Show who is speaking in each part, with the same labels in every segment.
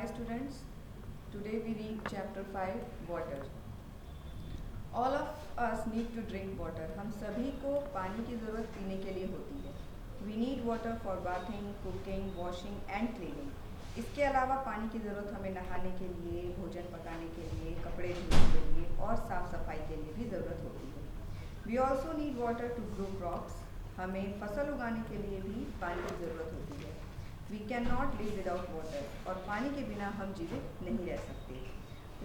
Speaker 1: students. Today we read chapter 5 water. All of us need to drink water. हम सभी को पानी की ज़रूरत पीने के लिए होती है. We need water for bathing, cooking, washing and cleaning. इसके अलावा पानी की ज़रूरत हमें नहाने के लिए, भोजन पकाने के लिए, कपड़े धोने के लिए और साफ़ सफाई के लिए भी ज़रूरत होती है. We also need water to grow crops. हमें फसल उगाने के लिए भी पानी की ज़रूरत होती है. We cannot live without water. और पानी के बिना हम जीवित नहीं रह सकते.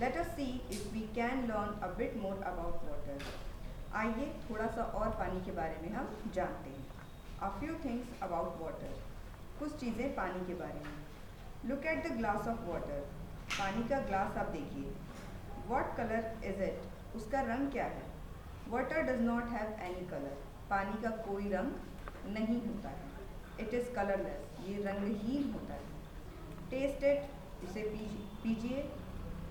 Speaker 1: Let us see if we can learn a bit more about water. आइए थोड़ा सा और पानी के बारे में हम जानते हैं. A few things about water. कुछ चीज़ें पानी के बारे में. Look at the glass of water. पानी का ग्लास आप देखिए. What color is it? उसका रंग क्या है? Water does not have any color. पानी का कोई रंग नहीं होता है. It is colorless. ये रंगहीन होता है. Taste it. इसे पीजिए.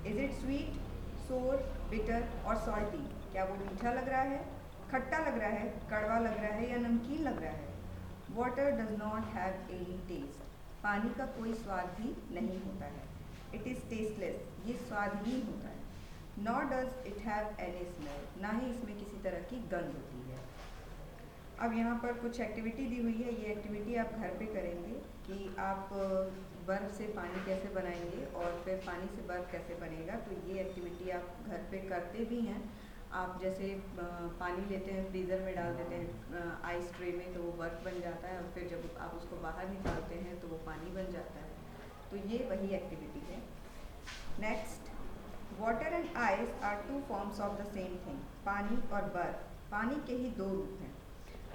Speaker 1: Is it sweet, sour, bitter और salty? क्या वो मीठा लग रहा है, खट्टा लग रहा है, कड़वा लग रहा है या नमकीन लग रहा है? Water does not have any taste. पानी का कोई स्वाद भी नहीं होता है. It is tasteless. ये स्वादहीन होता है. Nor does it have any smell. ना ही इसमें किसी तरह की गंध होती है. अब यहाँ पर कुछ एक्टिविटी दी हुई है. ये एक्टिविटी आप घर पे करेंगे कि आप बर्फ़ से पानी कैसे बनाएंगे और फिर पानी से बर्फ़ कैसे बनेगा. तो ये एक्टिविटी आप घर पे करते भी हैं. आप जैसे पानी लेते हैं, फ्रीज़र में डाल देते हैं आइस ट्रे में, तो वो बर्फ़ बन जाता है और फिर जब आप उसको बाहर निकालते हैं तो वो पानी बन जाता है. तो ये वही एक्टिविटी है. Next, water and ice are two forms of the same thing. पानी और बर्फ़, पानी के ही दो रूप हैं.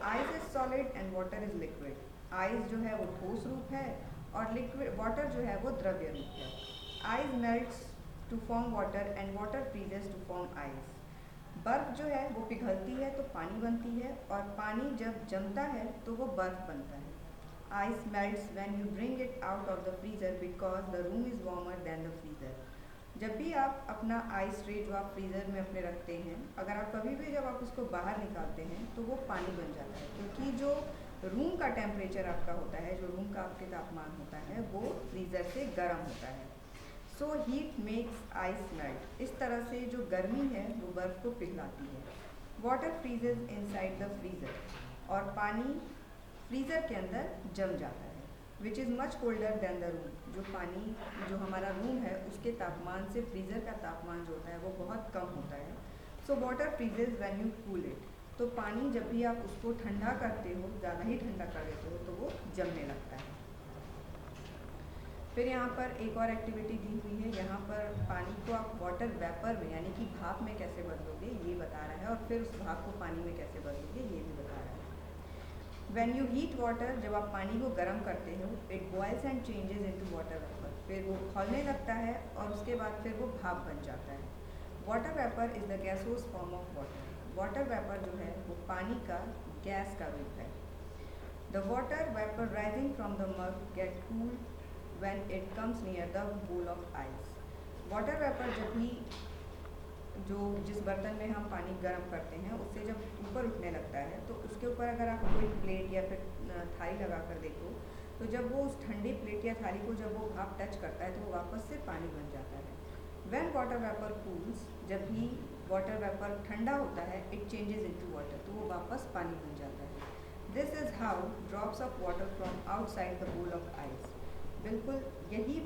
Speaker 1: Ice is solid and water is liquid. Ice जो है वो ठोस रूप है और लिक्विड वाटर जो है वो द्रव्य रूप है. Ice melts to form water and water freezes to form ice. बर्फ़ जो है वो पिघलती है तो पानी बनती है और पानी जब जमता है तो वो बर्फ़ बनता है. Ice melts when you bring it out of the freezer because the room is warmer than the freezer. जब भी आप अपना आइस ट्रे जो आप फ्रीज़र में अपने रखते हैं, अगर आप कभी भी जब आप उसको बाहर निकालते हैं तो वो पानी बन जाता है, क्योंकि जो रूम का टेम्परेचर आपका होता है, जो रूम का आपके तापमान होता है, वो फ्रीज़र से गर्म होता है. So heat makes ice melt. इस तरह से जो गर्मी है वो बर्फ़ को पिघलाती है. Water freezes inside the freezer. और पानी फ्रीज़र के अंदर जम जाता है. Which is much colder than the room. जो पानी जो हमारा रूम है उसके तापमान से फ्रीज़र का तापमान जो होता है वो बहुत कम होता है. So water फ्रीजेज when you cool it. तो पानी जब भी आप उसको ठंडा करते हो, ज़्यादा ही ठंडा कर देते हो, तो वो जमने लगता है. फिर यहाँ पर एक और एक्टिविटी दी हुई है. यहाँ पर पानी को आप वाटर वेपर में यानी कि भाप में कैसे बदलोगे ये बता रहा है, और फिर उस भाप को पानी में कैसे बदलोगे ये भी बता रहा है. When you heat water, जब आप पानी को गर्म करते हो, it boils and changes into water vapor. फिर वो खौलने लगता है और उसके बाद फिर वो भाप बन जाता है. Water vapor is the gaseous form of water. Water vapor जो है वो पानी का गैस का रूप है. The water vapor rising from the mug get cooled when it comes near the bowl of ice. Water vapor जब भी जो जिस बर्तन में हम पानी गर्म करते हैं उससे जब ऊपर उठने लगता है, तो उसके ऊपर अगर आप कोई प्लेट या फिर थाली लगा कर देखो, तो जब वो उस ठंडी प्लेट या थाली को जब वो भाप टच करता है तो वो वापस से पानी बन जाता है. When water vapor cools, जब भी वाटर वेपर ठंडा होता है, it changes into water. तो वो वापस पानी बन जाता है. This is how drops of water from outside the bowl of ice. बिल्कुल यही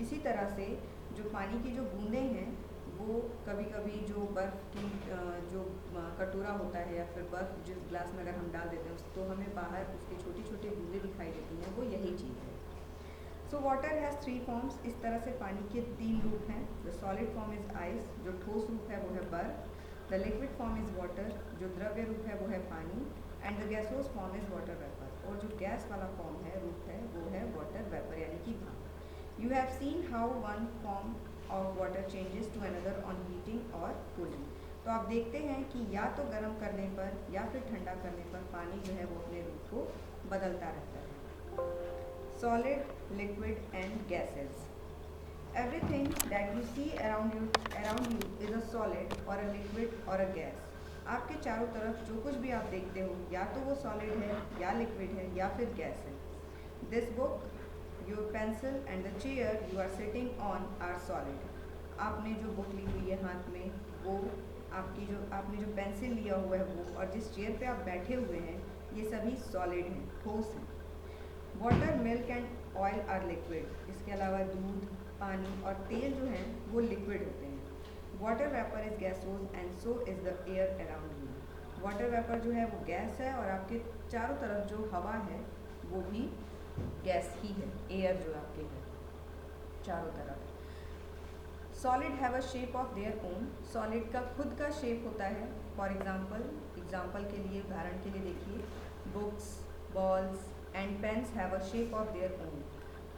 Speaker 1: इसी तरह से जो पानी की जो बूंदें हैं वो कभी कभी जो बर्फ़ की जो कटोरा होता है या फिर बर्फ़ जिस ग्लास में अगर हम डाल देते हैं तो हमें बाहर उसकी छोटी छोटी बूंदें दिखाई देती हैं, वो यही चीज़ है. So water has 3 forms. इस तरह से पानी के 3 रूप हैं. The solid form is ice, जो ठोस रूप है वो है बर्फ़. The liquid form is water, जो द्रव्य रूप है वो है पानी. And the gaseous form is water vapour, और जो गैस वाला फॉर्म है, रूप है, वो है वाटर वेपर यानी कि भाप. You have seen how one form of water changes to another on heating और कूलिंग. तो आप देखते हैं कि या तो गर्म करने पर या फिर ठंडा करने पर पानी जो है वो अपने रूप को बदलता रहता है. Solid, liquid and gases. Everything that you see around you is a solid और अ लिक्विड और अ गैस. आपके चारों तरफ जो कुछ भी आप देखते हो या तो वो सॉलिड है या लिक्विड है या फिर गैस है. This book your pencil and the chair you are sitting on are solid. आपने जो बुक ली हुई है हाथ में, वो आपने जो पेंसिल लिया हुआ है वो, और जिस चेयर पे आप बैठे हुए हैं, ये सभी सॉलिड हैं, ठोस हैं। Water, milk and oil are liquid. इसके अलावा दूध, पानी और तेल जो हैं वो लिक्विड होते हैं। Water vapour is gaseous and so is the air around you. Water vapour जो है वो गैस है, और आपके चारों तरफ जो हवा है वो भी गैस ही है, एयर जो आपके है चारों तरफ। Solid have a shape of their own. Solid का खुद का शेप होता है। फॉर एग्जाम्पल के लिए, उदाहरण के लिए देखिए, books, balls and pains have a shape of their own.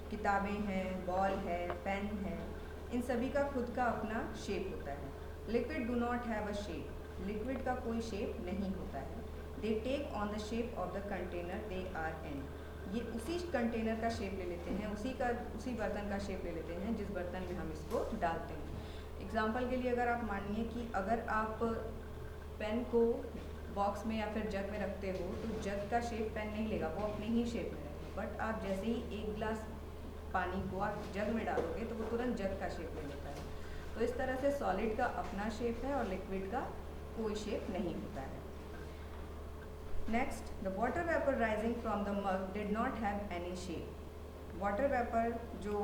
Speaker 1: किताबें हैं, बॉल है, पेन है, इन सभी का खुद का अपना शेप होता है। Liquid do not have a shape. Liquid का कोई शेप नहीं होता है। They take on the shape of the container they are in. ये उसी कंटेनर का शेप ले लेते हैं, उसी बर्तन का शेप ले लेते हैं जिस बर्तन में हम इसको डालते हैं। एग्जाम्पल के लिए अगर आप मानिए कि अगर आप पेन को बॉक्स में या फिर जग में रखते हो, तो जग का शेप पेन नहीं लेगा, वो अपने ही शेप में रहेगा। बट आप जैसे ही एक गिलास पानी को आप जग में डालोगे तो वो तुरंत जग का शेप ले लेता है। तो इस तरह से सॉलिड का अपना शेप है और लिक्विड का कोई शेप नहीं होता है। Next, the water vapour rising from the mug did not have any shape. Water vapour जो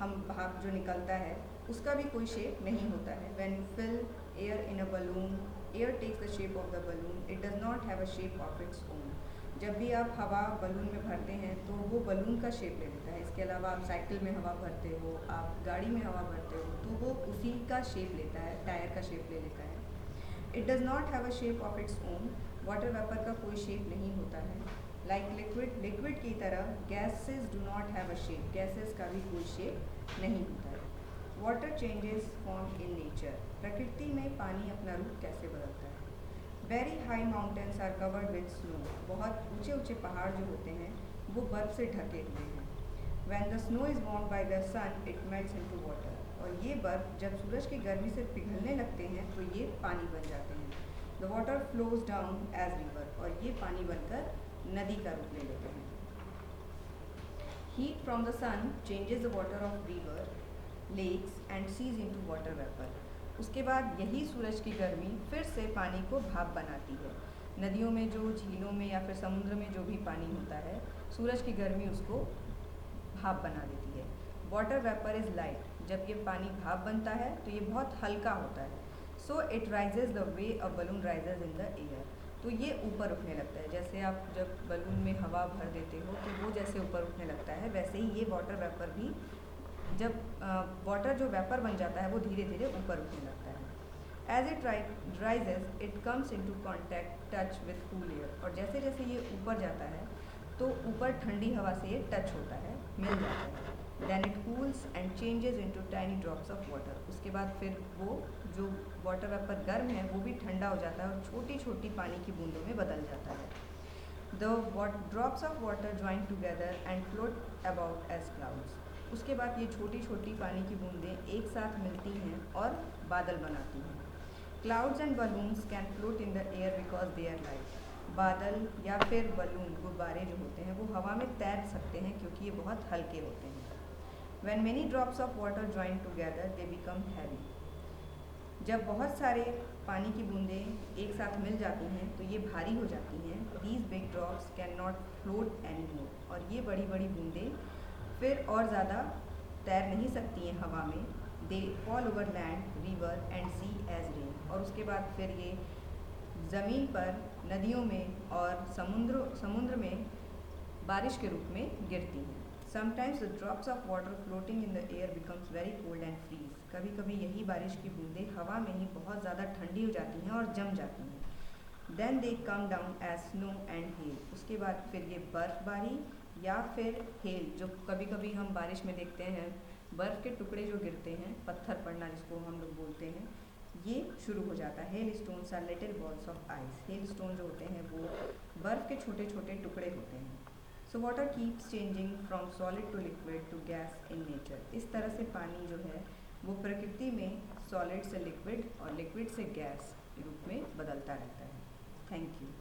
Speaker 1: भाप जो निकलता है उसका भी कोई शेप नहीं होता है। When you fill air in a balloon, air takes the shape of the balloon, it does not have a shape of its own. जब भी आप हवा बलून में भरते हैं तो वो बलून का शेप ले लेता है। इसके अलावा आप साइकिल में हवा भरते हो, आप गाड़ी में हवा भरते हो, तो वो उसी का शेप लेता है, टायर का शेप ले लेता है। It does not have a shape of its own. Water vapour का कोई शेप नहीं होता है। लाइक लिक्विड की तरह gases do not have a shape. Gases का भी कोई शेप नहीं होता है। Water changes form in nature. प्रकृति में पानी अपना रूप कैसे बदलता है। Very high mountains are covered with snow. बहुत ऊंचे ऊंचे पहाड़ जो होते हैं वो बर्फ से ढके हुए हैं। When the snow is warmed by the sun, it melts into water. और ये बर्फ जब सूरज की गर्मी से पिघलने लगते हैं तो ये पानी बन जाते हैं। The water flows down as river. और ये पानी बनकर नदी का रूप ले लेते हैं। Heat from the sun changes the water of river, lakes and seas into water vapor. उसके बाद यही सूरज की गर्मी फिर से पानी को भाप बनाती है। नदियों में जो, झीलों में या फिर समुद्र में जो भी पानी होता है, सूरज की गर्मी उसको भाप बना देती है। Water vapour is light. जब ये पानी भाप बनता है तो ये बहुत हल्का होता है। So it rises the way a balloon rises in the air. तो ये ऊपर उठने लगता है। जैसे आप जब बलून में हवा भर देते हो तो वो जैसे ऊपर उठने लगता है, वैसे ही ये वाटर वेपर भी, जब वाटर जो वेपर बन जाता है वो धीरे धीरे ऊपर उठने लगता है। As it rises it comes into contact touch with cool air. और जैसे जैसे ये ऊपर जाता है तो ऊपर ठंडी हवा से ये टच होता है, मिल जाता है। Then it cools and changes into tiny drops of water. उसके बाद फिर वो जो वाटर वेपर गर्म है वो भी ठंडा हो जाता है और छोटी छोटी पानी की बूंदों में बदल जाता है। The drops of water join together and float about as clouds. उसके बाद ये छोटी छोटी पानी की बूंदें एक साथ मिलती हैं और बादल बनाती हैं। Clouds and balloons can float in the air because they are light. बादल या फिर बलून, गुब्बारे जो होते हैं वो हवा में तैर सकते हैं क्योंकि ये बहुत हल्के होते हैं। When many drops of water join together, they become heavy. जब बहुत सारे पानी की बूंदें एक साथ मिल जाती हैं तो ये भारी हो जाती हैं। These big drops cannot float anymore. और ये बड़ी बड़ी बूंदें फिर और ज़्यादा तैर नहीं सकती हैं हवा में। They fall over land, river and sea as rain. और उसके बाद फिर ये ज़मीन पर, नदियों में और समुद्र में बारिश के रूप में गिरती हैं। Sometimes the drops of water floating in the air becomes very cold and freeze. कभी कभी यही बारिश की बूंदें हवा में ही बहुत ज़्यादा ठंडी हो जाती हैं और जम जाती हैं। Then they come down as snow and hail. उसके बाद फिर ये बर्फबारी या फिर हेल, जो कभी कभी हम बारिश में देखते हैं, बर्फ़ के टुकड़े जो गिरते हैं, पत्थर पड़ना जिसको हम लोग बोलते हैं, ये शुरू हो जाता है। Hailstones are little balls of ice. Hailstone जो होते हैं वो बर्फ़ के छोटे छोटे टुकड़े होते हैं। So water keeps changing from solid to liquid to gas in nature. इस तरह से पानी जो है वो प्रकृति में सॉलिड से लिक्विड और लिक्विड से गैस के रूप में बदलता रहता है। Thank you.